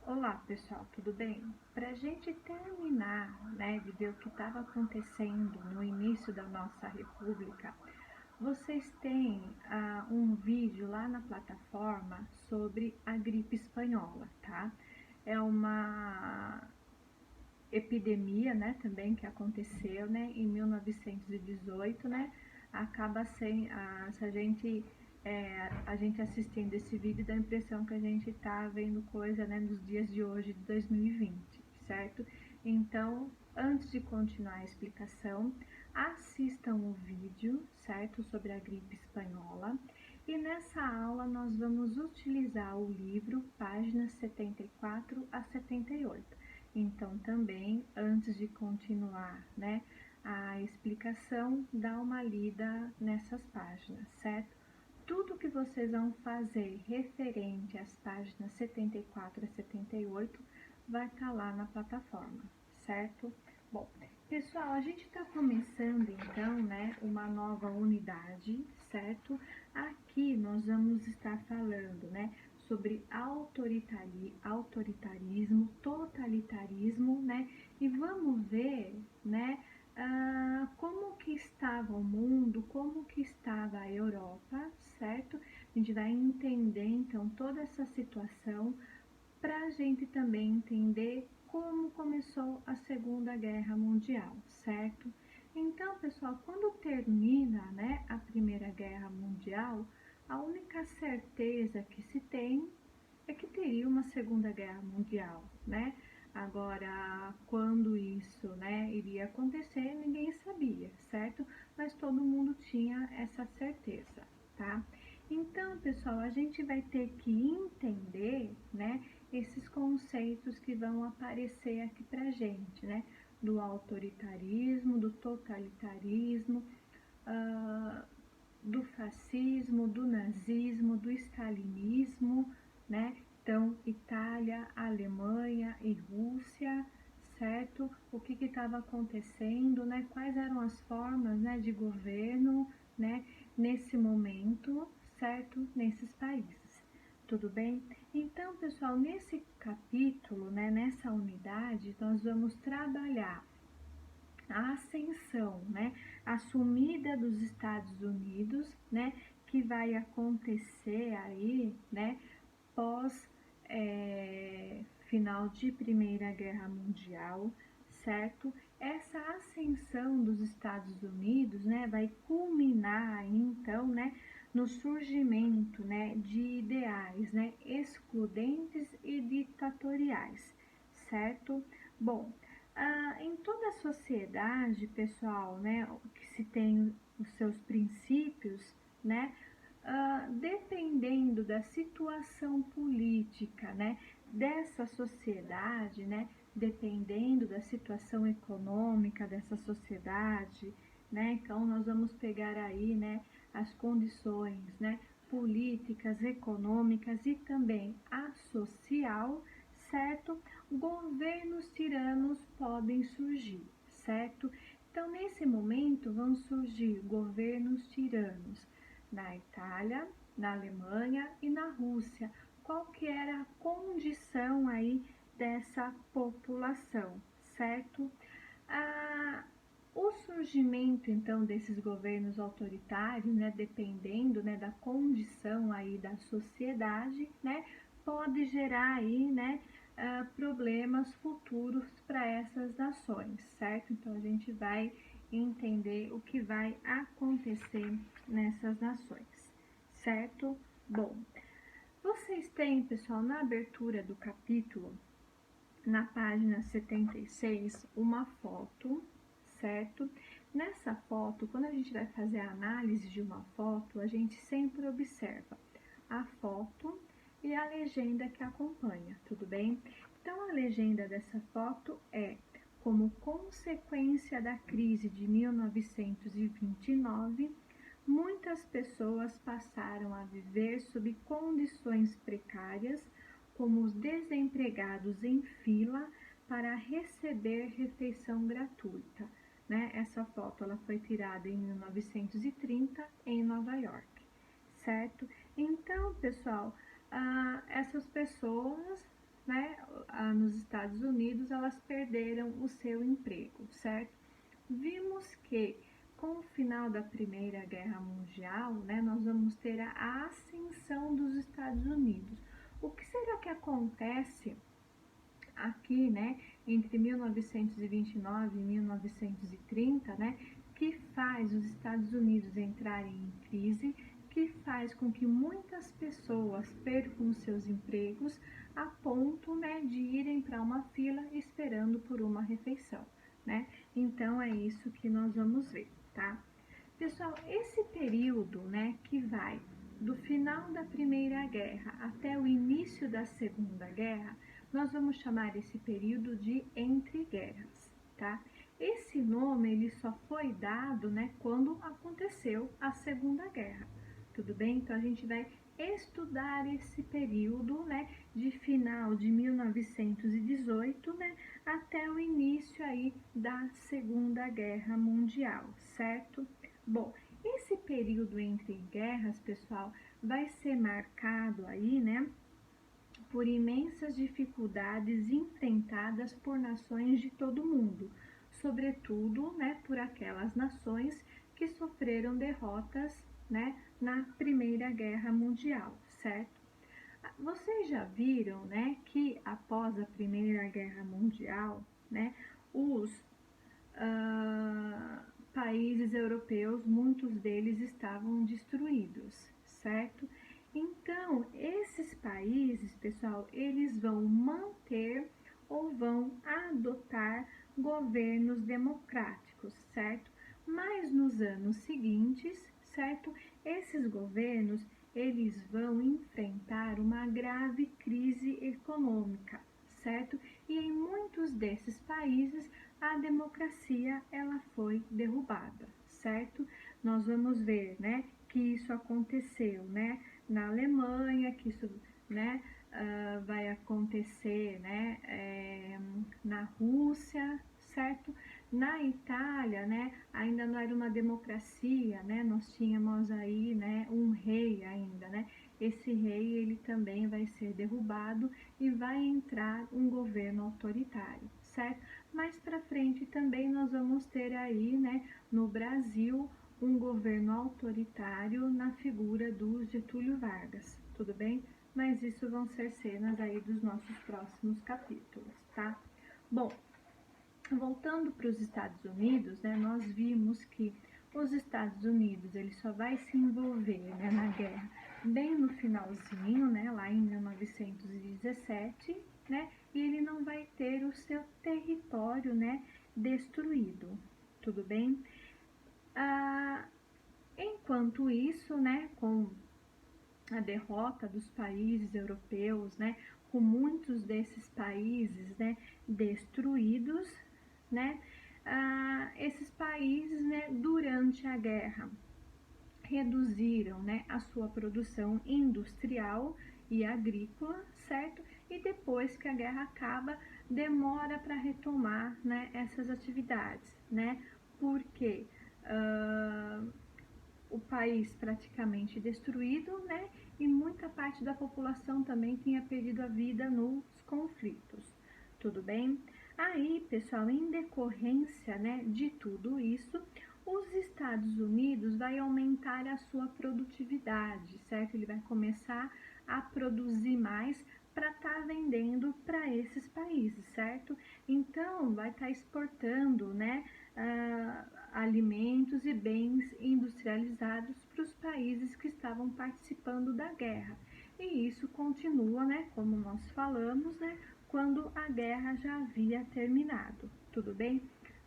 Olá pessoal, tudo bem? Para a gente terminar, né, de ver o que estava acontecendo no início da nossa república, vocês têm um vídeo lá na plataforma sobre a gripe espanhola, tá? É uma epidemia, né, também que aconteceu, né, em 1918, né, acaba sem se a gente assistindo esse vídeo dá a impressão que a gente tá vendo coisa, né, nos dias de hoje de 2020, certo? Então, antes de continuar a explicação, assistam o vídeo, certo, sobre a gripe espanhola. E nessa aula nós vamos utilizar o livro páginas 74 a 78. Então, também, antes de continuar, né, a explicação, dá uma lida nessas páginas, certo? Tudo que vocês vão fazer referente às páginas 74 a 78 vai estar lá na plataforma, certo? Bom, pessoal, a gente está começando então, né, uma nova unidade, certo? Aqui nós vamos estar falando, né, sobre autoritarismo, totalitarismo, né? E vamos ver, né, como que estava o mundo, como que estava a Europa, certo? A gente vai entender então toda essa situação para a gente também entender como começou a Segunda Guerra Mundial, certo? Então, pessoal, quando termina, né, a Primeira Guerra Mundial, a única certeza que se tem é que teria uma Segunda Guerra Mundial, né? Agora, quando isso, né, iria acontecer, ninguém sabia, certo? Mas todo mundo tinha essa certeza, tá? Então, pessoal, a gente vai ter que entender, né, esses conceitos que vão aparecer aqui pra gente, né? Do autoritarismo, do totalitarismo, do fascismo, do nazismo, do stalinismo, né? Então, Itália, Alemanha e Rússia, certo? O que estava acontecendo, né? Quais eram as formas, né, de governo, né, nesse momento, certo? Nesses países. Tudo bem? Então, pessoal, nesse capítulo, né, nessa unidade, nós vamos trabalhar a ascensão, né, a sumida dos Estados Unidos, né, que vai acontecer aí, né, pós final de Primeira Guerra Mundial, certo? Essa ascensão dos Estados Unidos, né, vai culminar aí, então, né, no surgimento, né, de ideais, né, excludentes e ditatoriais, certo? Bom, em toda a sociedade, pessoal, né, que se tem os seus princípios, né, dependendo da situação política, né, dessa sociedade, né, dependendo da situação econômica dessa sociedade, né, então nós vamos pegar aí, né, as condições, né, políticas, econômicas e também a social, certo? Governos tiranos podem surgir, certo? Então, nesse momento, vão surgir governos tiranos na Itália, na Alemanha e na Rússia. Qual que era a condição aí dessa população, certo? O surgimento, então, desses governos autoritários, né, dependendo, né, da condição aí da sociedade, né, pode gerar aí, né, problemas futuros para essas nações, certo? Então, a gente vai entender o que vai acontecer nessas nações, certo? Bom, vocês têm, pessoal, na abertura do capítulo, na página 76, uma foto, certo? Nessa foto, quando a gente vai fazer a análise de uma foto, a gente sempre observa a foto e a legenda que acompanha, tudo bem? Então, a legenda dessa foto é: como consequência da crise de 1929, muitas pessoas passaram a viver sob condições precárias, como os desempregados em fila para receber refeição gratuita. Né? Essa foto ela foi tirada em 1930 em Nova York, certo? Então, pessoal, essas pessoas, né, nos Estados Unidos, elas perderam o seu emprego, certo? Vimos que com o final da Primeira Guerra Mundial, né, nós vamos ter a ascensão dos Estados Unidos. O que será que acontece aqui, né, entre 1929 e 1930, né, que faz os Estados Unidos entrarem em crise, que faz com que muitas pessoas percam seus empregos a ponto, né, de irem para uma fila esperando por uma refeição, né? Então é isso que nós vamos ver, tá? Pessoal, esse período, né, que vai do final da Primeira Guerra até o início da Segunda Guerra, nós vamos chamar esse período de entreguerras, tá? Esse nome ele só foi dado, né, quando aconteceu a Segunda Guerra, tudo bem? Então a gente vai estudar esse período, né, de final de 1918, né, até o início aí da Segunda Guerra Mundial, certo? Bom, esse período entre guerras, pessoal, vai ser marcado aí, né, por imensas dificuldades enfrentadas por nações de todo o mundo, sobretudo, né, por aquelas nações que sofreram derrotas, né, na Primeira Guerra Mundial, certo? Vocês já viram, né, que após a Primeira Guerra Mundial, né, os países europeus, muitos deles estavam destruídos, certo? Então, esses países, pessoal, eles vão manter ou vão adotar governos democráticos, certo? Mas nos anos seguintes, certo? Esses governos, eles vão enfrentar uma grave crise econômica, certo? E em muitos desses países a democracia ela foi derrubada, certo? Nós vamos ver, né, que isso aconteceu, né, na Alemanha, que isso, né, vai acontecer, né, na Rússia, certo? Na Itália, né, ainda não era uma democracia, né, nós tínhamos aí, né, um rei ainda, né, esse rei ele também vai ser derrubado e vai entrar um governo autoritário, certo? Mais para frente também nós vamos ter aí, né, no Brasil, um governo autoritário na figura do Getúlio Vargas, tudo bem? Mas isso vão ser cenas aí dos nossos próximos capítulos, tá? Bom, voltando para os Estados Unidos, né, nós vimos que os Estados Unidos ele só vai se envolver, né, na guerra bem no finalzinho, né, lá em 1917, né, e ele não vai ter o seu território, né, destruído, tudo bem? Enquanto isso, né, com a derrota dos países europeus, né, com muitos desses países, né, destruídos, né, esses países, né, durante a guerra reduziram, né, a sua produção industrial e agrícola, certo? E depois que a guerra acaba, demora para retomar, né, essas atividades, né? Porque o país praticamente destruído, né? E muita parte da população também tinha perdido a vida nos conflitos. Tudo bem? Aí, pessoal, em decorrência, né, de tudo isso, os Estados Unidos vai aumentar a sua produtividade, certo? Ele vai começar a produzir mais para estar vendendo para esses países, certo? Então, vai estar exportando, né, alimentos e bens industrializados para os países que estavam participando da guerra. E isso continua, né, como nós falamos, né, quando a guerra já havia terminado, tudo bem?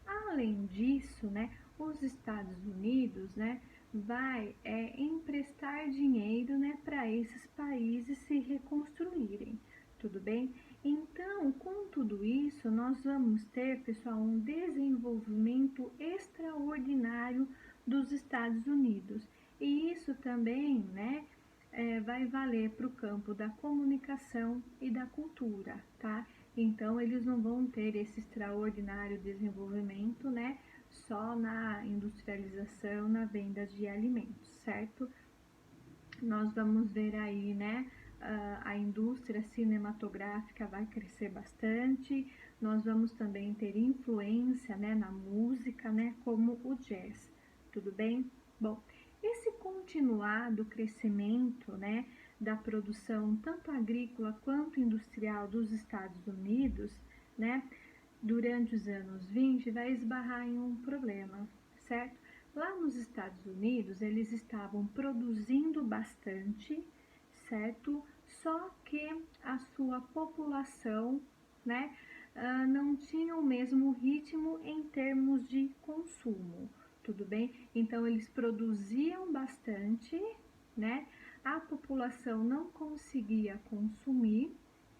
Além disso, né, os Estados Unidos, né, vai emprestar dinheiro, né, para esses países se reconstruírem, tudo bem? Então, com tudo isso, nós vamos ter, pessoal, um desenvolvimento extraordinário dos Estados Unidos. E isso também, né, vai valer para o campo da comunicação e da cultura, tá? Então, eles não vão ter esse extraordinário desenvolvimento, né, só na industrialização, na venda de alimentos, certo? Nós vamos ver aí, né, a indústria cinematográfica vai crescer bastante, nós vamos também ter influência, né, na música, né, como o jazz, tudo bem? Bom, esse continuado crescimento, né, da produção tanto agrícola quanto industrial dos Estados Unidos, né, durante os anos 20 vai esbarrar em um problema, certo? Lá nos Estados Unidos, eles estavam produzindo bastante, certo? Só que a sua população, né, não tinha o mesmo ritmo em termos de consumo, tudo bem? Então, eles produziam bastante, né? A população não conseguia consumir,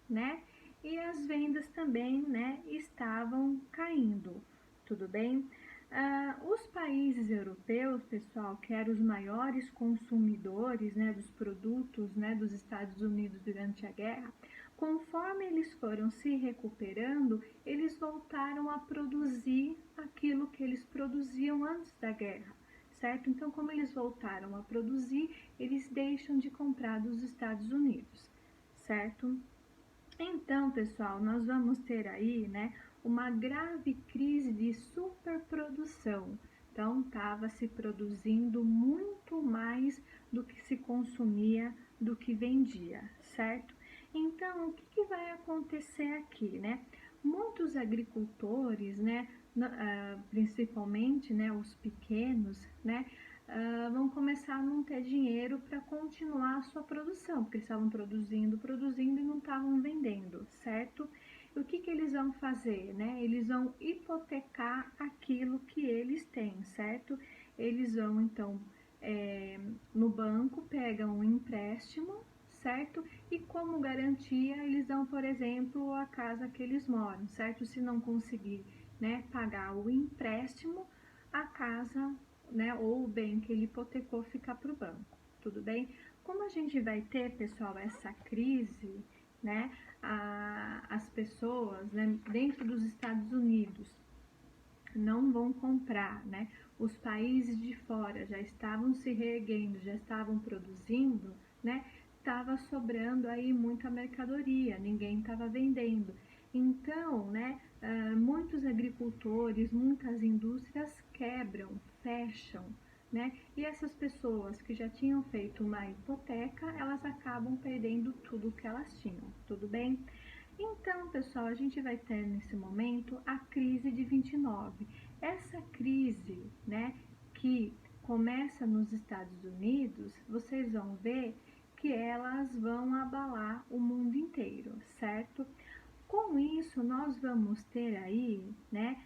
né? E as vendas também, né, estavam caindo, tudo bem? Os países europeus, pessoal, que eram os maiores consumidores, né, dos produtos, né, dos Estados Unidos durante a guerra, conforme eles foram se recuperando, eles voltaram a produzir aquilo que eles produziam antes da guerra, certo? Então, como eles voltaram a produzir, eles deixam de comprar dos Estados Unidos, certo? Então, pessoal, nós vamos ter aí, né, uma grave crise de superprodução. Então, estava se produzindo muito mais do que se consumia, do que vendia, certo? Então, o que vai acontecer aqui, né? Muitos agricultores, né, principalmente, né, os pequenos, né, vão começar a não ter dinheiro para continuar a sua produção, porque estavam produzindo e não estavam vendendo, certo? E o que eles vão fazer, né? Eles vão hipotecar aquilo que eles têm, certo? Eles vão, então, no banco, pegam um empréstimo, certo? E como garantia, eles dão, por exemplo, a casa que eles moram, certo? Se não conseguir, né, pagar o empréstimo, a casa, né, ou o bem que ele hipotecou ficar para o banco, tudo bem? Como a gente vai ter, pessoal, essa crise, né, as pessoas, né, dentro dos Estados Unidos não vão comprar, né, os países de fora já estavam se reerguendo, já estavam produzindo, né, estava sobrando aí muita mercadoria, ninguém estava vendendo. Então, né, muitos agricultores, muitas indústrias quebram, fecham, né? E essas pessoas que já tinham feito uma hipoteca, elas acabam perdendo tudo que elas tinham, tudo bem? Então, pessoal, a gente vai ter nesse momento a crise de 29. Essa crise, né, que começa nos Estados Unidos, vocês vão ver que elas vão abalar o mundo inteiro, certo? Com isso, nós vamos ter aí, né,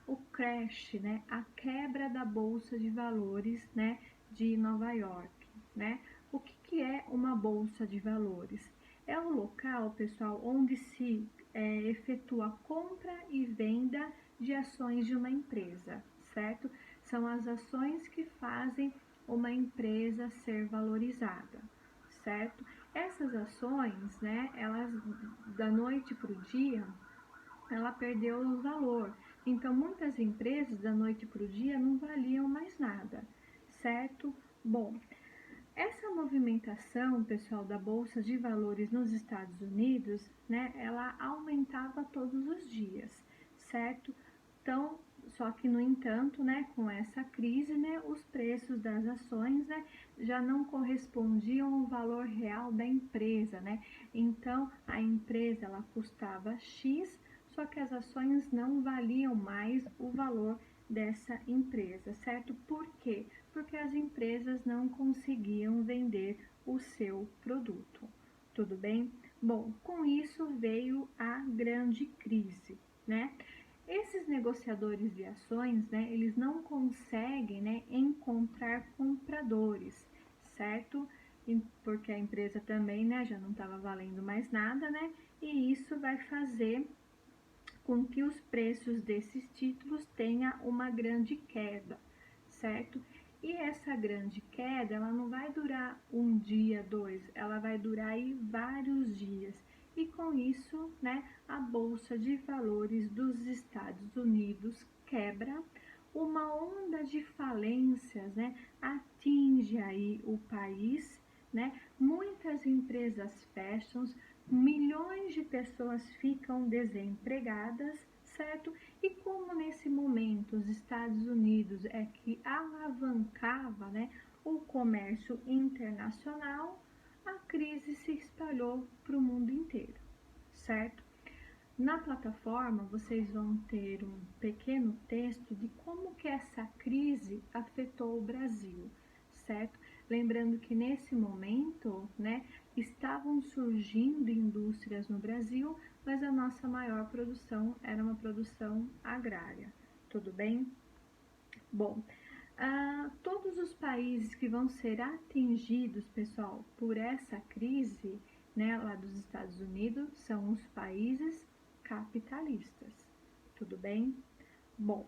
o crash, né, a quebra da Bolsa de Valores, né, de Nova York, né? O que é uma Bolsa de Valores? É o local, pessoal, onde se efetua compra e venda de ações de uma empresa, certo? São as ações que fazem uma empresa ser valorizada, certo? Essas ações, né, elas da noite para o dia, ela perdeu o valor. Então, muitas empresas da noite para o dia não valiam mais nada, certo? Bom, essa movimentação, pessoal, da Bolsa de Valores nos Estados Unidos, né, ela aumentava todos os dias, certo? Então, só que, no entanto, né, com essa crise, né, os preços das ações, né, já não correspondiam ao valor real da empresa, né? Então, a empresa, ela custava X, só que as ações não valiam mais o valor dessa empresa, certo? Por quê? Porque as empresas não conseguiam vender o seu produto. Tudo bem? Bom, com isso veio a grande crise, né? Esses negociadores de ações, né, eles não conseguem, né, encontrar compradores, certo? Porque a empresa também, né, já não estava valendo mais nada, né? E isso vai fazer com que os preços desses títulos tenha uma grande queda, certo? E essa grande queda, ela não vai durar um dia, dois, ela vai durar aí vários dias. E com isso, né, a Bolsa de Valores dos Estados Unidos quebra, uma onda de falências, né, atinge aí o país, né? Muitas empresas fecham, milhões de pessoas ficam desempregadas, certo? E como nesse momento os Estados Unidos é que alavancava, né, o comércio internacional, a crise se espalhou para o mundo inteiro, certo? Na plataforma, vocês vão ter um pequeno texto de como que essa crise afetou o Brasil, certo? Lembrando que nesse momento, né, estavam surgindo indústrias no Brasil, mas a nossa maior produção era uma produção agrária, tudo bem? Bom, todos os países que vão ser atingidos, pessoal, por essa crise, né, lá dos Estados Unidos, são os países capitalistas, tudo bem? Bom,